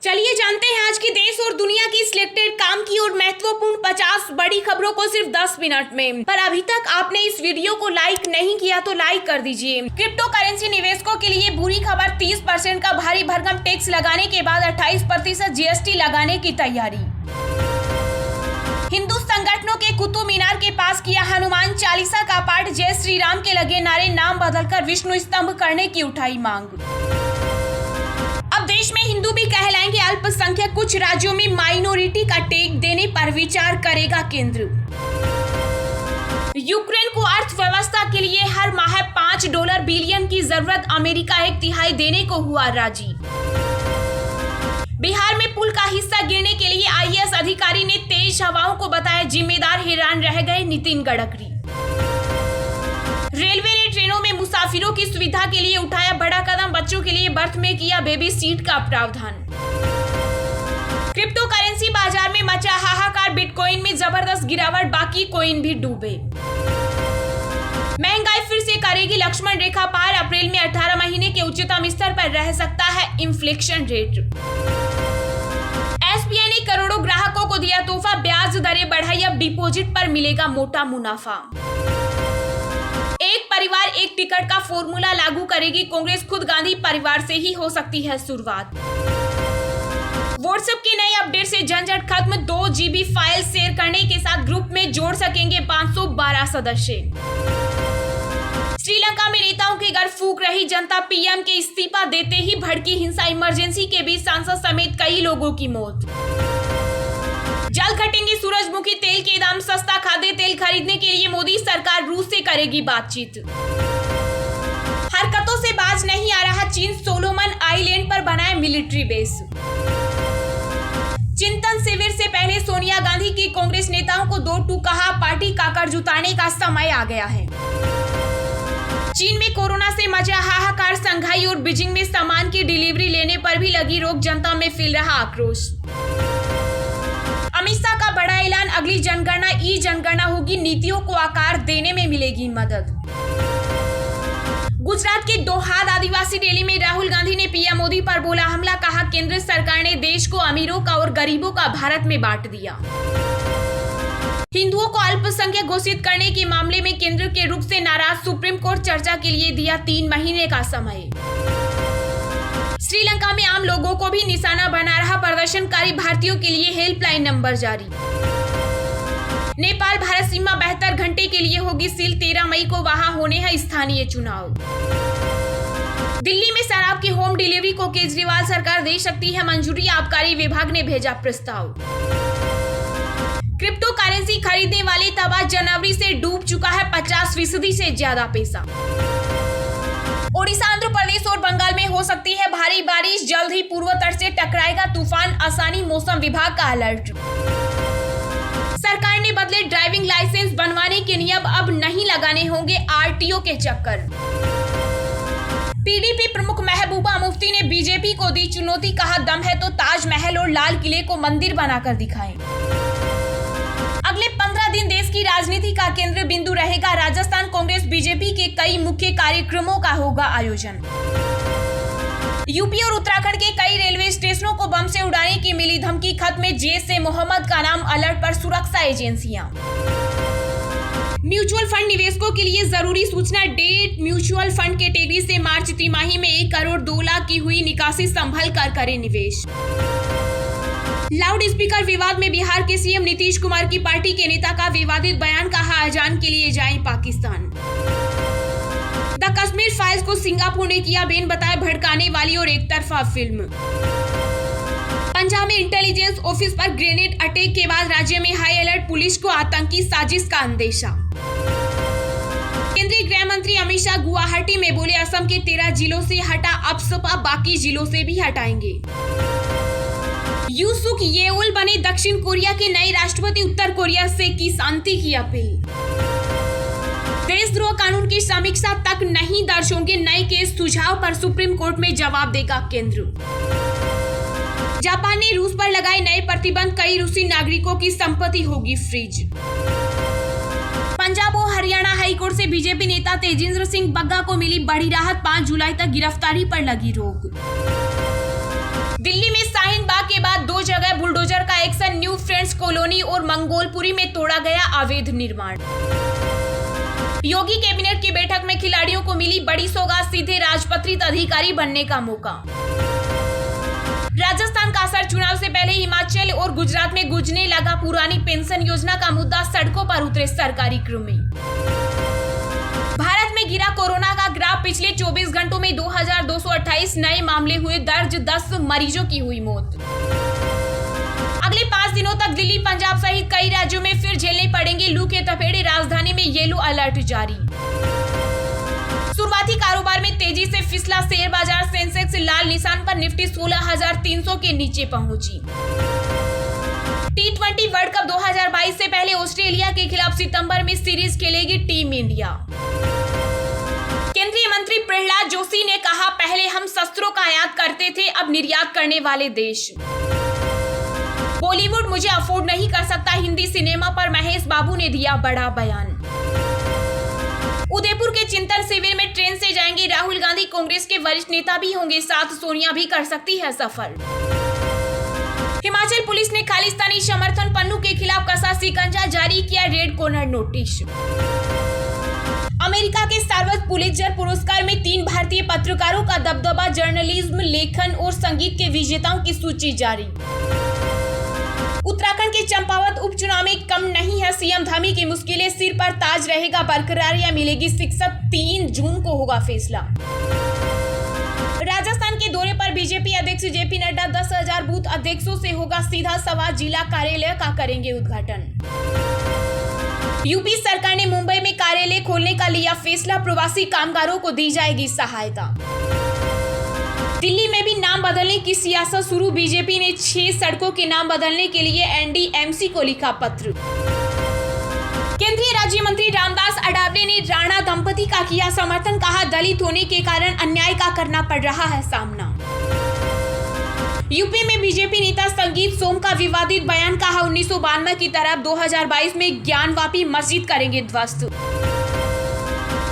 चलिए जानते हैं आज की देश और दुनिया की सिलेक्टेड काम की और महत्वपूर्ण 50 बड़ी खबरों को सिर्फ 10 मिनट में। पर अभी तक आपने इस वीडियो को लाइक नहीं किया तो लाइक कर दीजिए। क्रिप्टो करेंसी निवेशकों के लिए बुरी खबर, 30% का भारी भरकम टैक्स लगाने के बाद 28% जीएसटी लगाने की तैयारी। हिंदू संगठनों के कुतुब मीनार के पास किया हनुमान चालीसा का पाठ, जय श्री राम के लगे नारे, नाम बदलकर विष्णु स्तंभ करने की उठाई मांग। अब देश में हिंदू भी कहलाएंगे अल्पसंख्यक, कुछ राज्यों में माइनॉरिटी का टैग देने पर विचार करेगा केंद्र। यूक्रेन को अर्थव्यवस्था के लिए हर माह $5 बिलियन की जरूरत, अमेरिका 1/3 देने को हुआ राजी। बिहार में पुल का हिस्सा गिरने के लिए आईएएस अधिकारी ने तेज हवाओं को बताया जिम्मेदार, हैरान रह गए नितिन गडकरी। रेलवे ने ट्रेनों में मुसाफिरों की सुविधा के लिए उठाया बड़ा कदम, बच्चों के लिए बर्थ में किया बेबी सीट का प्रावधान। क्रिप्टो करेंसी बाजार में मचा हाहाकार, बिटकॉइन में जबरदस्त गिरावट, बाकी कॉइन भी डूबे। महंगाई फिर से करेगी लक्ष्मण रेखा पार, अप्रैल में 18 महीने के उच्चतम स्तर पर रह सकता है इन्फ्लेशन रेट। एसबीआई ने करोड़ों ग्राहकों को दिया तोहफा, ब्याज दरें बढ़ाई, अब डिपॉजिट पर मिलेगा मोटा मुनाफा। एक परिवार एक टिकट का फॉर्मूला लागू करेगी कांग्रेस, खुद गांधी परिवार से ही हो सकती है शुरुआत। व्हाट्सएप की नई अपडेट से झंझट खत्म, 2 GB फाइल शेयर करने के साथ ग्रुप में जोड़ सकेंगे 512 सदस्य। श्रीलंका में नेताओं के घर फूंक रही जनता, पीएम के इस्तीफा देते ही भड़की हिंसा, इमरजेंसी के बीच सांसद समेत कई लोगों की मौत। जल्द घटेंगे सूरजमुखी तेल के दाम, सस्ता खाद्य तेल खरीदने के लिए मोदी सरकार रूस से करेगी बातचीत। हरकतों से बाज नहीं आ रहा चीन, सोलोमन आइलैंड पर बनाए मिलिट्री बेस। चिंतन शिविर से पहले सोनिया गांधी की कांग्रेस नेताओं को 2-2 कहा, पार्टी का कर्ज उतारने का समय आ गया है। चीन में कोरोना से मचा हाहाकार, संघाई और बीजिंग में सामान की डिलीवरी लेने पर भी लगी रोक, जनता में फैल रहा आक्रोश। अमित शाह का बड़ा ऐलान, अगली जनगणना ई जनगणना होगी, नीतियों को आकार देने में मिलेगी मदद। गुजरात के दोहाद आदिवासी रैली में राहुल गांधी ने पीएम मोदी पर बोला हमला, कहा केंद्र सरकार ने देश को अमीरों का और गरीबों का भारत में बांट दिया। हिंदुओं को अल्पसंख्यक घोषित करने के मामले में केंद्र के रुख से नाराज सुप्रीम कोर्ट, चर्चा के लिए दिया 3 महीने का समय। श्रीलंका में आम लोगों को भी निशाना बना रहा प्रदर्शनकारी, भारतीयों के लिए हेल्पलाइन नंबर जारी। नेपाल भारत सीमा 72 घंटे के लिए होगी सील, 13 मई को वहां होने हैं स्थानीय चुनाव। दिल्ली में शराब की होम डिलीवरी को केजरीवाल सरकार दे सकती है मंजूरी, आबकारी विभाग ने भेजा प्रस्ताव। क्रिप्टो करेंसी खरीदने वाले तबाह, जनवरी से डूब चुका है 50% से ज्यादा पैसा। ओडिशा, आंध्र प्रदेश और बंगाल में हो सकती है भारी बारिश, जल्द ही पूर्व तट से टकराएगा तूफान, आसानी मौसम विभाग का अलर्ट। सरकार ने बदले ड्राइविंग लाइसेंस बनवाने के नियम, अब नहीं लगाने होंगे आरटीओ के चक्कर। पीडीपी प्रमुख महबूबा मुफ्ती ने बीजेपी को दी चुनौती, कहा दम है तो ताजमहल और लाल किले को मंदिर बनाकर दिखाएं। अगले 15 दिन देश की राजनीति का केंद्र बिंदु रहेगा राजस्थान, कांग्रेस बीजेपी के कई मुख्य कार्यक्रमों का होगा आयोजन। यूपी और उत्तराखंड के कई रेलवे स्टेशनों को बम से उड़ाने की मिली धमकी, खत्म में जैश ए मोहम्मद का नाम, अलर्ट पर सुरक्षा एजेंसियां। म्यूचुअल फंड निवेशकों के लिए जरूरी सूचना, डेट म्यूचुअल फंड कैटेगरी से मार्च तिमाही में 1 करोड़ 2 लाख की हुई निकासी, संभल कर करे निवेश। लाउड स्पीकर विवाद में बिहार के सीएम नीतीश कुमार की पार्टी के नेता का विवादित बयान, कहा अजान के लिए जाएं पाकिस्तान। द कश्मीर फाइल्स को सिंगापुर ने किया बैन, बताया भड़काने वाली और एकतरफा फिल्म। पंजाब में इंटेलिजेंस ऑफिस पर ग्रेनेड अटैक के बाद राज्य में हाई अलर्ट, पुलिस को आतंकी साजिश का अंदेशा। केंद्रीय गृह मंत्री अमित शाह गुवाहाटी में बोले असम के 13 जिलों से हटा अब सपा, बाकी जिलों से भी हटाएंगे। यूसुक येउल बने दक्षिण कोरिया के नए राष्ट्रपति, उत्तर कोरिया से की शांति की अपील। देशद्रोह कानून की समीक्षा तक नहीं दर्ज होंगे नए केस, सुझाव पर सुप्रीम कोर्ट में जवाब देगा केंद्र। जापान ने रूस पर लगाए नए प्रतिबंध, कई रूसी नागरिकों की संपत्ति होगी फ्रीज। पंजाब और हरियाणा हाईकोर्ट से बीजेपी नेता तेजिंदर सिंह बग्गा को मिली बड़ी राहत, 5 जुलाई तक गिरफ्तारी पर लगी रोक। दिल्ली में शाहीन बाग बाद 2 जगह बुलडोजर का एक्शन, न्यू फ्रेंड्स कॉलोनी और मंगोलपुरी में तोड़ा गया अवैध निर्माण। योगी कैबिनेट की बैठक में खिलाड़ियों को मिली बड़ी सौगात, सीधे राजपत्रित अधिकारी बनने का मौका। राजस्थान का असर, चुनाव से पहले हिमाचल और गुजरात में गूंजने लगा पुरानी पेंशन योजना का मुद्दा, सड़कों पर उतरे सरकारी कर्मी। भारत में गिरा कोरोना का ग्राफ, पिछले 24 घंटों में 2228 नए मामले हुए दर्ज, 10 मरीजों की हुई मौत। अगले 5 दिनों तक दिल्ली, पंजाब सहित कई राज्यों में फिर झेलने पड़ेंगे लू के थपेड़े, राजधानी में येलो अलर्ट जारी। शुरुआती कारोबार में तेजी से फिसला शेयर बाजार, सेंसेक्स लाल निशान पर, निफ्टी 16,300 के नीचे पहुंची। T20 वर्ल्ड कप 2022 से पहले ऑस्ट्रेलिया के खिलाफ सितंबर में सीरीज खेलेगी टीम इंडिया। केंद्रीय मंत्री प्रहलाद जोशी ने कहा, पहले हम शस्त्रों का आयात करते थे, अब निर्यात करने वाले देश। बॉलीवुड मुझे अफोर्ड नहीं कर सकता, हिंदी सिनेमा पर महेश बाबू ने दिया बड़ा बयान। उदयपुर के चिंतन शिविर में ट्रेन से जाएंगे राहुल गांधी, कांग्रेस के वरिष्ठ नेता भी होंगे साथ, सोनिया भी कर सकती है सफर। हिमाचल पुलिस ने खालिस्तानी समर्थन पन्नू के खिलाफ कसा शिकंजा, जारी किया रेड कॉर्नर नोटिस। अमेरिका के सार्वत पुलित्जर पुरस्कार में 3 भारतीय पत्रकारों का दबदबा, जर्नलिज्म, लेखन और संगीत के विजेताओं की सूची जारी। उत्तराखंड के चंपावत उपचुनाव में कम नहीं है सीएम धामी की मुश्किलें, सिर पर ताज रहेगा बरकरार या मिलेगी शिक्षक, 3 जून को होगा फैसला। राजस्थान के दौरे पर बीजेपी अध्यक्ष जेपी नड्डा, 10,000 बूथ अध्यक्षों से होगा सीधा संवाद, जिला कार्यालय का करेंगे उद्घाटन। यूपी सरकार ने मुंबई में कार्यालय खोलने का लिया फैसला, प्रवासी कामगारों को दी जाएगी सहायता। दिल्ली में भी नाम बदलने की सियासत शुरू, बीजेपी ने 6 सड़कों के नाम बदलने के लिए एनडीएमसी को लिखा पत्र। केंद्रीय राज्य मंत्री रामदास अठावले ने राणा दंपति का किया समर्थन, कहा दलित होने के कारण अन्याय का करना पड़ रहा है सामना। यूपी में बीजेपी नेता संगीत सोम का विवादित बयान, कहा 1992 की तरह 2022 में ज्ञानवापी मस्जिद करेंगे ध्वस्त।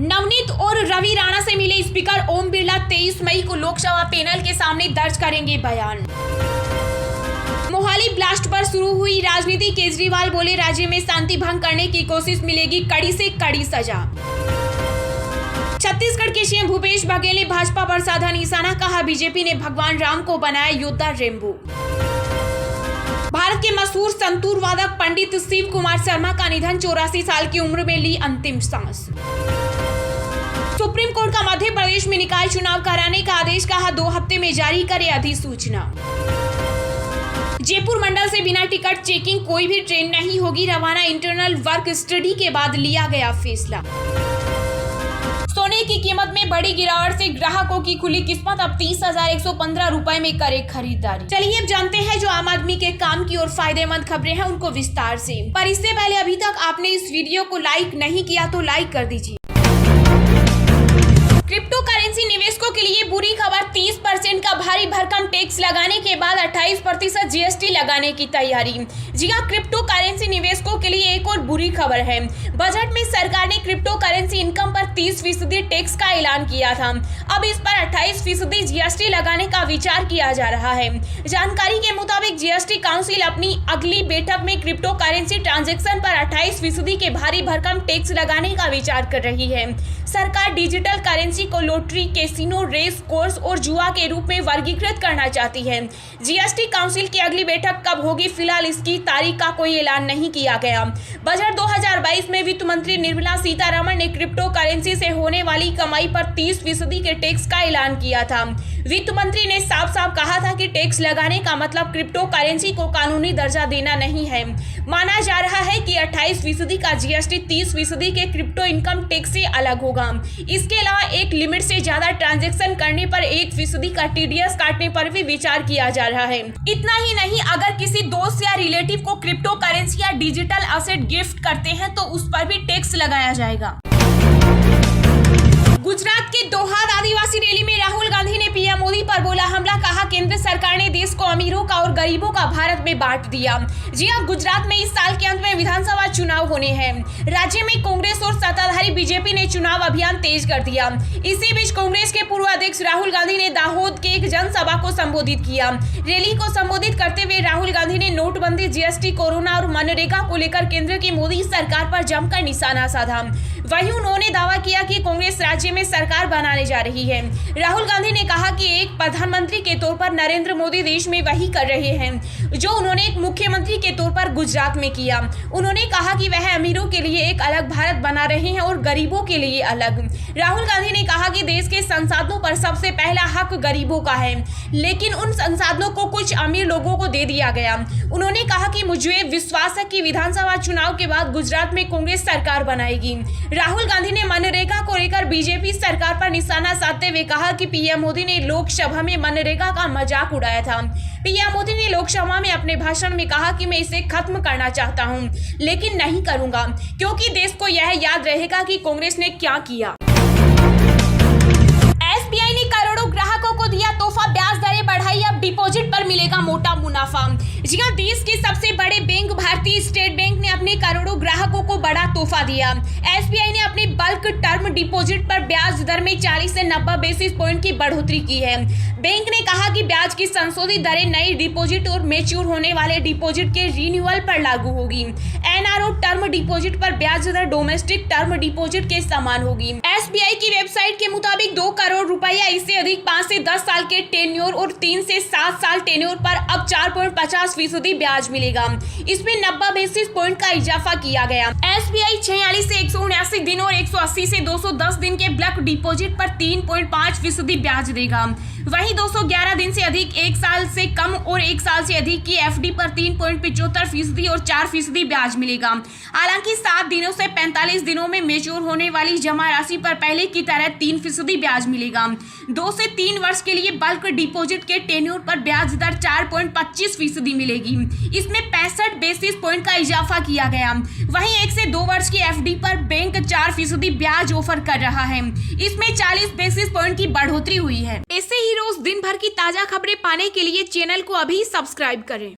नवनीत और रवि राणा से मिले स्पीकर ओम बिरला, 23 मई को लोकसभा पैनल के सामने दर्ज करेंगे बयान। मोहाली ब्लास्ट पर शुरू हुई राजनीति, केजरीवाल बोले राज्य में शांति भंग करने की कोशिश, मिलेगी कड़ी से कड़ी सजा। छत्तीसगढ़ के सीएम भूपेश बघेल ने भाजपा पर साधा निशाना, कहा बीजेपी ने भगवान राम को बनाया योद्धा रेम्बो। भारत के मशहूर संतूर वादक पंडित शिव कुमार शर्मा का निधन, 84 साल की उम्र में ली अंतिम सांस। सुप्रीम कोर्ट का मध्य प्रदेश में निकाय चुनाव कराने का आदेश, कहा 2 हफ्ते में जारी करे अधिसूचना। जयपुर मंडल से बिना टिकट चेकिंग कोई भी ट्रेन नहीं होगी रवाना, इंटरनल वर्क स्टडी के बाद लिया गया फैसला। सोने की कीमत में बड़ी गिरावट से ग्राहकों की खुली किस्मत, अब 30,115 रुपए में करे खरीदारी। चलिए अब जानते हैं जो आम आदमी के काम की और फायदेमंद खबरें हैं उनको विस्तार से। पर इससे पहले अभी तक आपने इस वीडियो को लाइक नहीं किया तो लाइक कर दीजिए। क्रिप्टो करेंसी निवेशकों के लिए बुरी खबर, 30% का भारी भरकम टैक्स लगाने के बाद 28% जीएसटी लगाने की तैयारी। जी हां, क्रिप्टो करेंसी निवेशकों के लिए एक और बुरी खबर है। बजट में सरकार ने क्रिप्टो करेंसी इनकम पर 30% टैक्स का ऐलान किया था। अब इस पर 28% जीएसटी लगाने का विचार किया जा रहा है। जानकारी के मुताबिक जीएसटी काउंसिल अपनी अगली बैठक में क्रिप्टो करेंसी ट्रांजैक्शन पर 28% के भारी भरकम टैक्स लगाने का विचार कर रही है। सरकार डिजिटल करेंसी को लॉटरी, कैसीनो, रेस कोर्स और जुआ के रूप में वर्गीकृत करना चाहती है। जीएसटी काउंसिल की अगली बैठक कब होगी, फिलहाल इसकी तारीख का कोई ऐलान नहीं किया गया। बजट 2022 में वित्त मंत्री निर्मला सीतारमण ने क्रिप्टो करेंसी से होने वाली कमाई पर 30% के टैक्स का ऐलान किया था। वित्त मंत्री ने साफ साफ कहा था कि टैक्स लगाने का मतलब क्रिप्टो करेंसी को कानूनी दर्जा देना नहीं है। माना जा रहा है कि 28% का जीएसटी 30% के क्रिप्टो इनकम टैक्स से अलग होगा। इसके अलावा एक लिमिट से ज्यादा ट्रांजैक्शन करने पर 1% का टीडीएस काटने पर भी विचार किया जा रहा है। इतना ही नहीं, अगर किसी दोस्त या रिलेटिव को क्रिप्टो करेंसी या डिजिटल एसेट गिफ्ट करते हैं तो उस पर भी टैक्स लगाया जाएगा। गुजरात के दोहाद आदिवासी रैली में राहुल गांधी ने पीएम मोदी पर बोला हमला। कहा केंद्र सरकार ने देश को अमीरों का और गरीबों का भारत में बांट दिया। जी हां, गुजरात में इस साल के अंत में विधानसभा चुनाव होने हैं। राज्य में कांग्रेस और सत्ताधारी बीजेपी ने चुनाव अभियान तेज कर दिया। इसी बीच कांग्रेस के पूर्व अध्यक्ष राहुल गांधी ने दाहोद के एक जनसभा को संबोधित किया। रैली को संबोधित करते हुए राहुल गांधी ने नोटबंदी, जीएसटी, कोरोना और मनरेगा को लेकर केंद्र की मोदी सरकार पर जमकर निशाना साधा। वहीं उन्होंने दावा किया कि कांग्रेस राज्य में सरकार बनाने जा रही है। राहुल गांधी ने कहा कि एक प्रधानमंत्री के तौर पर नरेंद्र मोदी देश में वही कर रहे हैं जो उन्होंने एक मुख्यमंत्री के तौर पर गुजरात में किया। उन्होंने कहा कि वह अमीरों के लिए एक अलग भारत बना रहे हैं और गरीबों के लिए अलग। राहुल गांधी ने कहा कि देश के संसाधनों पर सबसे पहला हक गरीबों का है, लेकिन उन संसाधनों को कुछ अमीर लोगों को दे दिया गया। उन्होंने कहा कि मुझे विश्वास है कि विधानसभा चुनाव के बाद गुजरात में कांग्रेस सरकार बनाएगी। राहुल गांधी ने मनरेगा को लेकर बीजेपी सरकार पर निशाना साधते हुए कहा कि पीएम मोदी ने लोकसभा में मनरेगा का मजाक उड़ाया था। पीएम मोदी ने लोकसभा में अपने भाषण में कहा कि मैं इसे खत्म करना चाहता हूं, लेकिन नहीं करूंगा क्योंकि देश को यह याद रहेगा कि कांग्रेस ने क्या किया। एसबीआई ने करोड़ों ग्राहकों को दिया तोहफा, ब्याज दरें बढ़ाई, अब डिपॉजिट पर मिलेगा मोटा मुनाफा। जी हां, देश के सबसे बड़े बैंक भारतीय स्टेट बैंक ने अपने करोड़ों ग्राहकों को बड़ा तोहफा दिया। एसबीआई ने अपने बल्क टर्म डिपॉजिट पर ब्याज दर में 40 से 90 बेसिस पॉइंट की बढ़ोतरी की है। बैंक ने कहा कि ब्याज की संशोधित दरें नई डिपॉजिट और मैच्योर होने वाले डिपॉजिट के रिन्यूअल पर लागू होगी। एनआरओ टर्म डिपॉजिट पर ब्याज दर डोमेस्टिक टर्म डिपॉजिट के समान होगी। एसबीआई की वेबसाइट के मुताबिक 2 करोड़ रुपया इससे अधिक 5 से 10 साल के टेन्योर और 3 से 7 साल टेन्योर पर अब 4.50% ब्याज मिलेगा। इसमें 90 बेसिस पॉइंट का इजाफा किया गया। एसबीआई 46 से 179 दिन और 180 से 210 दिन के ब्लॉक डिपॉजिट पर 3.5% ब्याज देगा। वहीं 211 दिन से अधिक, 1 साल से कम और 1 साल से अधिक की एफडी पर 3.75% और 4% ब्याज मिलेगा। हालांकि 7 दिनों से 45 दिनों में मैच्योर होने वाली जमा राशि पर पहले की तरह 3% ब्याज मिलेगा। 2 से 3 वर्ष के लिए बल्क डिपॉजिट के टेन्योर पर ब्याज दर 4.25% मिलेगी। इसमें 65 बेसिस पॉइंट का इजाफा किया गया। वहीं 1 से 2 वर्ष की एफडी पर बैंक 4% ब्याज ऑफर कर रहा है। इसमें 40 बेसिस पॉइंट की बढ़ोतरी हुई है। ऐसे ही रोज दिन भर की ताजा खबरें पाने के लिए चैनल को अभी सब्सक्राइब करें।